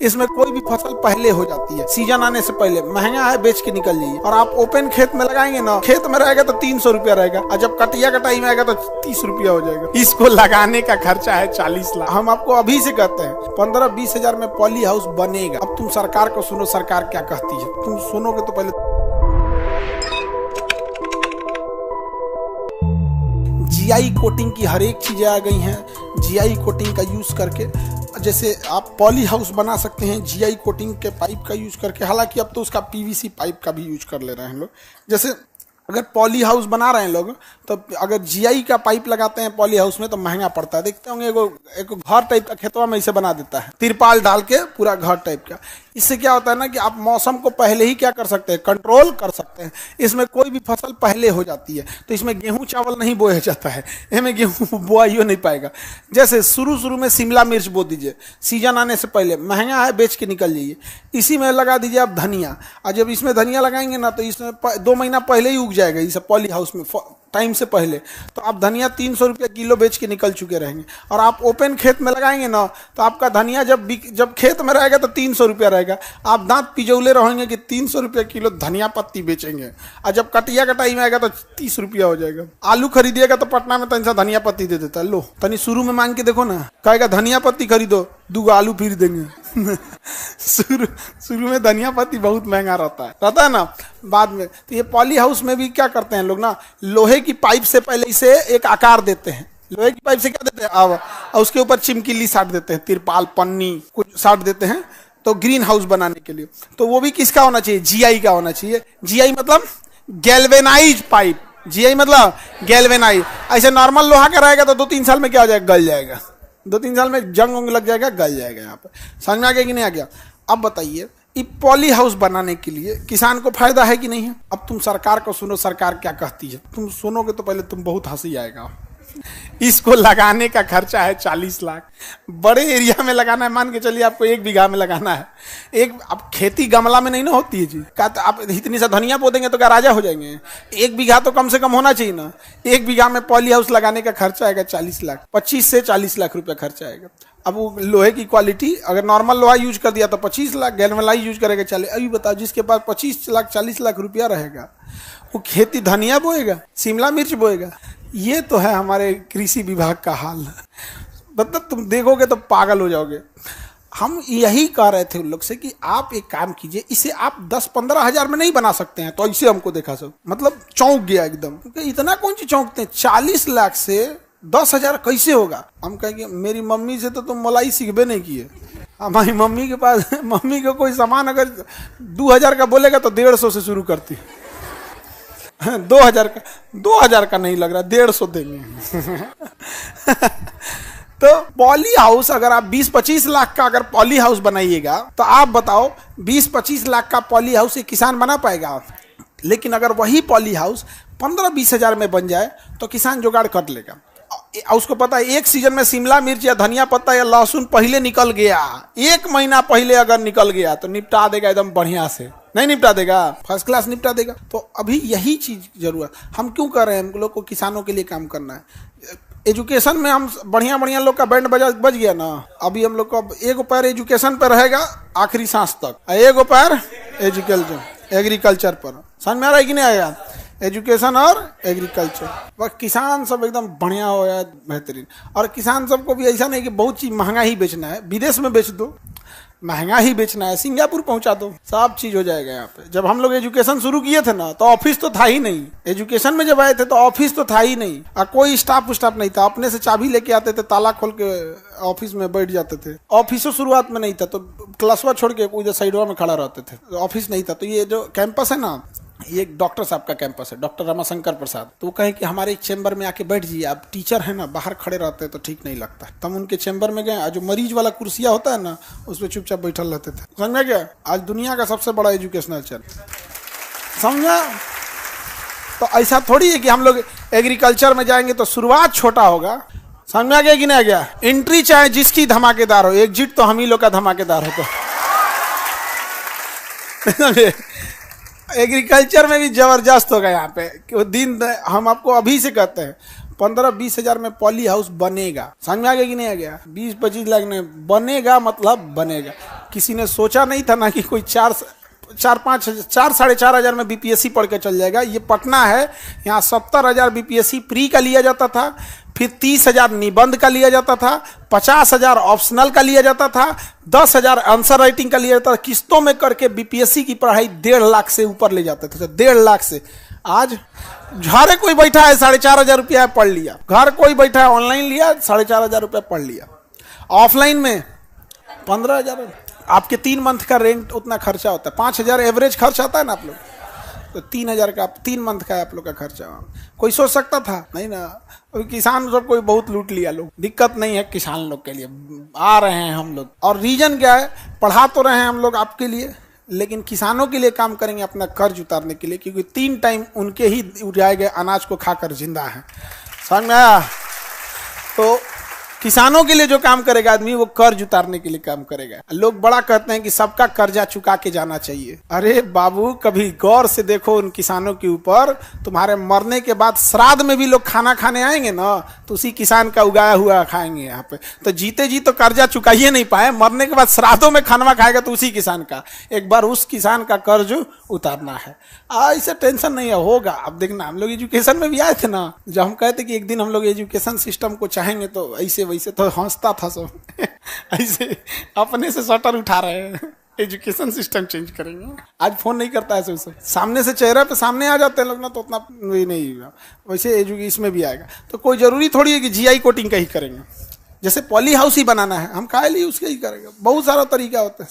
इसमें कोई भी फसल पहले हो जाती है, सीजन आने से पहले। महंगा है, बेच के निकल जाइए। और आप ओपन खेत में लगाएंगे ना, खेत में रहेगा तो 300 रुपया रहेगा, और जब कटिया का टाइम आएगा तो 30 रुपया हो जाएगा। इसको लगाने का खर्चा है 40 लाख। हम आपको अभी से कहते हैं 15-20 हजार में पॉली हाउस बनेगा। अब तुम सरकार को सुनो, सरकार क्या कहती है। तुम सुनोगे तो पहले जीआई कोटिंग की हर एक चीजें आ गई हैं। जीआई कोटिंग का यूज करके जैसे आप पॉली हाउस बना सकते हैं जीआई कोटिंग के पाइप का यूज करके। हालांकि अब तो उसका पीवीसी पाइप का भी यूज कर ले रहे हैं लोग। जैसे अगर पॉली हाउस बना रहे हैं लोग, तो अगर जीआई का पाइप लगाते हैं पॉली हाउस में तो महंगा पड़ता है। देखते होंगे एक घर टाइप का खेतवा में इसे बना देता है, तिरपाल डाल के पूरा घर टाइप का। इससे क्या होता है ना कि आप मौसम को पहले ही क्या कर सकते हैं, कंट्रोल कर सकते हैं। इसमें कोई भी फसल पहले हो जाती है, तो इसमें गेहूं चावल नहीं बोया जाता है, इसमें गेहूं बोआ ही नहीं पाएगा। जैसे शुरू में शिमला मिर्च बो दीजिए, सीजन आने से पहले, महंगा है, बेच के निकल जाइए। इसी में लगा दीजिए आप धनिया, और जब इसमें धनिया लगाएंगे ना तो इसमें 2 महीना पहले ही उग जाएगा इसे पॉली हाउस में, टाइम से पहले। तो आप धनिया 300 रुपया किलो बेच के निकल चुके रहेंगे। और आप ओपन खेत में लगाएंगे ना तो आपका धनिया जब खेत में रहेगा तो 300 रुपया रहेगा। आप दांत पिजौले रहेंगे कि 300 रुपया किलो धनिया पत्ती बेचेंगे, और जब कटिया का टाइम आएगा तो 30 रुपया हो जाएगा। आलू खरीदिएगा तो पटना में तनी सा धनिया पत्ती दे देता है, लो तनी शुरू में मांग के देखो ना, कहेगा धनिया पत्ती खरीदो, 2 आलू फिर देंगे। शुरू में धनिया पत्ती बहुत महंगा रहता है ना। बाद में तो ये पॉली हाउस में भी क्या करते हैं लोग ना, लोहे की पाइप से पहले इसे एक आकार देते हैं। लोहे की पाइप से क्या देते हैं, और उसके ऊपर चिमकीली साट देते हैं, तिरपाल पन्नी कुछ साट देते हैं, तो ग्रीन हाउस बनाने के लिए। तो वो भी किसका होना चाहिए, जीआई का होना चाहिए। जीआई मतलब गैल्वेनाइज पाइप, जीआई मतलब गैल्वेनाइज। ऐसे नॉर्मल लोहा का रहेगा तो 2-3 साल में क्या हो जाएगा, गल जाएगा। 2-3 साल में जंग लग जाएगा, गल जाएगा। यहाँ पे समझ में आ गया कि नहीं आ गया। अब बताइए, ये पॉली हाउस बनाने के लिए किसान को फायदा है कि नहीं है। अब तुम सरकार को सुनो, सरकार क्या कहती है। तुम सुनोगे तो पहले तुम बहुत हंसी आएगा। इसको लगाने का खर्चा है 40 लाख। बड़े एरिया में लगाना है, मान के चलिए आपको 1 बीघा में लगाना है। अब खेती गमला में नहीं ना होती है जी, क्या आप इतनी सा धनिया बो देंगे तो क्या राजा हो जाएंगे। 1 बीघा तो कम से कम होना चाहिए ना। 1 बीघा में पॉली हाउस लगाने का खर्चा आएगा 40 लाख, 25 से 40 लाख रुपया खर्चा आएगा। अब वो लोहे की क्वालिटी, अगर नॉर्मल लोहा यूज कर दिया तो 25 लाख, गैल्वेनाइज यूज करेगा 40। अभी बताओ, जिसके पास 25 लाख 40 लाख रुपया रहेगा, वो खेती धनिया बोएगा, शिमला मिर्च बोएगा। ये तो है हमारे कृषि विभाग का हाल। मतलब तुम देखोगे तो पागल हो जाओगे। हम यही कह रहे थे उन लोग से कि आप एक काम कीजिए, इसे आप 10-15 हजार में नहीं बना सकते हैं। तो ऐसे हमको देखा सब, मतलब चौंक गया एकदम। इतना कौन सी चौंकते हैं, 40 लाख से 10 हजार कैसे होगा। हम कहेंगे मेरी मम्मी से तो तुम मलाई सीखबे नहीं किए। हमारी मम्मी के पास, मम्मी को कोई सामान अगर 2000 का बोलेगा तो 150 से शुरू करती। 2000 का नहीं लग रहा, 150 देंगे। तो पॉली हाउस अगर आप 20-25 लाख का अगर पॉली हाउस बनाइएगा, तो आप बताओ 20-25 लाख का पॉली हाउस एक किसान बना पाएगा। लेकिन अगर वही पॉली हाउस 15-20 हजार में बन जाए तो किसान जुगाड़ कर लेगा। उसको पता है 1 सीजन में शिमला मिर्च या धनिया पत्ता या लहसुन पहले निकल गया, 1 महीना पहले अगर निकल गया तो निपटा देगा एकदम बढ़िया से। नहीं निपटा देगा, फर्स्ट क्लास निपटा देगा। तो अभी यही चीज जरूरत। हम क्यों कर रहे हैं, हम लोग को किसानों के लिए काम करना है। एजुकेशन में हम बढ़िया लोग का बैंड बज गया ना। अभी हम लोग को एक पैर एजुकेशन पर रहेगा आखिरी सांस तक, एक पैर एग्रीकल्चर पर। समझ में आ रहा है कि नहीं आया, एजुकेशन और एग्रीकल्चर। वह किसान सब एकदम बढ़िया हो जाए, बेहतरीन। और किसान सबको भी ऐसा नहीं कि बहुत चीज महंगा ही बेचना है, विदेश में बेच दो, महंगा ही बेचना है, सिंगापुर पहुंचा दो, सब चीज हो जाएगा यहाँ पे। जब हम लोग एजुकेशन शुरू किए थे ना तो ऑफिस तो था ही नहीं। एजुकेशन में जब आए थे तो ऑफिस तो था ही नहीं, और कोई स्टाफ नहीं था। अपने से चाबी लेके आते थे, ताला खोल के ऑफिस में बैठ जाते थे। ऑफिसों शुरुआत में नहीं था, तो क्लासवा छोड़ के उधर साइडवा में खड़ा रहते थे, ऑफिस नहीं था। तो ये जो कैंपस है ना, ये एक डॉक्टर साहब का कैंपस है, डॉक्टर रमाशंकर प्रसाद। तो वो कहे कि हमारे चेंबर में आके बैठ जाइए, आप टीचर है ना, बाहर खड़े रहते हैं तो ठीक नहीं लगता। तो हम उनके चेंबर में गए, जो मरीज वाला कुर्सिया होता है ना, उसमें चुपचाप बैठल रहते थे। समझ में गया, आज दुनिया का सबसे बड़ा एजुकेशनल चैनल, समझा। तो ऐसा थोड़ी है कि हम लोग एग्रीकल्चर में जाएंगे तो शुरुआत छोटा होगा। समझ में आ गया कि नहीं आ गया। एंट्री चाहे जिसकी धमाकेदार हो, एग्जिट तो हम ही लोग का धमाकेदार होता। एग्रीकल्चर में भी जबरदस्त होगा यहाँ पे। दिन हम आपको अभी से कहते हैं 15-20 हजार में पॉली हाउस बनेगा। समझ में आ गया कि नहीं आ गया। 20-25 लाख में बनेगा, मतलब बनेगा। किसी ने सोचा नहीं था ना कि कोई 4,500 में बीपीएससी पढ़ के चल जाएगा। ये पटना है, यहाँ 70,000 बीपीएससी प्री का लिया जाता था, फिर 30,000 निबंध का लिया जाता था, 50,000 ऑप्शनल का लिया जाता था, 10,000 आंसर राइटिंग का लिया जाता था। किस्तों में करके बीपीएससी की पढ़ाई 1.5 लाख से ऊपर ले जाते थे, 1.5 लाख से। आज घरे कोई बैठा है 4,500 रुपया पढ़ लिया, घर कोई बैठा है ऑनलाइन लिया 4,500 रुपया पढ़ लिया। ऑफलाइन में 15,000, आपके 3 मंथ का रेंट उतना खर्चा होता है, 5,000 एवरेज खर्च आता है ना आप लोग, तो 3,000 का 3 मंथ का आप लोग का खर्चा। कोई सोच सकता था नहीं ना। किसान सब कोई बहुत लूट लिया लोग, दिक्कत नहीं है किसान लोग के लिए, आ रहे हैं हम लोग। और रीजन क्या है, पढ़ा तो रहे हैं हम लोग आपके लिए, लेकिन किसानों के लिए काम करेंगे अपना कर्ज उतारने के लिए, क्योंकि 3 टाइम उनके ही उड़ाए गए अनाज को खाकर जिंदा है। समझ में आया? तो किसानों के लिए जो काम करेगा आदमी, वो कर्ज उतारने के लिए काम करेगा। लोग बड़ा कहते हैं कि सबका कर्जा चुका के जाना चाहिए। अरे बाबू, कभी गौर से देखो उन किसानों के ऊपर। तुम्हारे मरने के बाद श्राद्ध में भी लोग खाना खाने आएंगे ना, तो उसी किसान का उगाया हुआ खाएंगे यहाँ पे। तो जीते जी तो कर्जा चुकाइए नहीं पाए, मरने के बाद श्राद्धों में खाना खाएगा तो उसी किसान का। एक बार उस किसान का कर्ज उतारना है। ऐसे टेंशन नहीं है, होगा। अब देखना, हम लोग एजुकेशन में भी आए थे ना, जब हम कहते कि एक दिन हम लोग एजुकेशन सिस्टम को चाहेंगे, तो ऐसे वैसे तो हंसता था सब ऐसे अपने से शटर उठा रहे हैं, एजुकेशन सिस्टम चेंज करेंगे। आज फोन नहीं करता है सब, सामने से चेहरा पे सामने आ जाते हैं लोग ना, तो उतना नहीं हुआ। वैसे इसमें भी आएगा, तो कोई जरूरी थोड़ी है कि जीआई कोटिंग का ही करेंगे। जैसे पॉली हाउस ही बनाना है, हम काहे लिए उसका ही करेंगे, बहुत सारा तरीका होता है।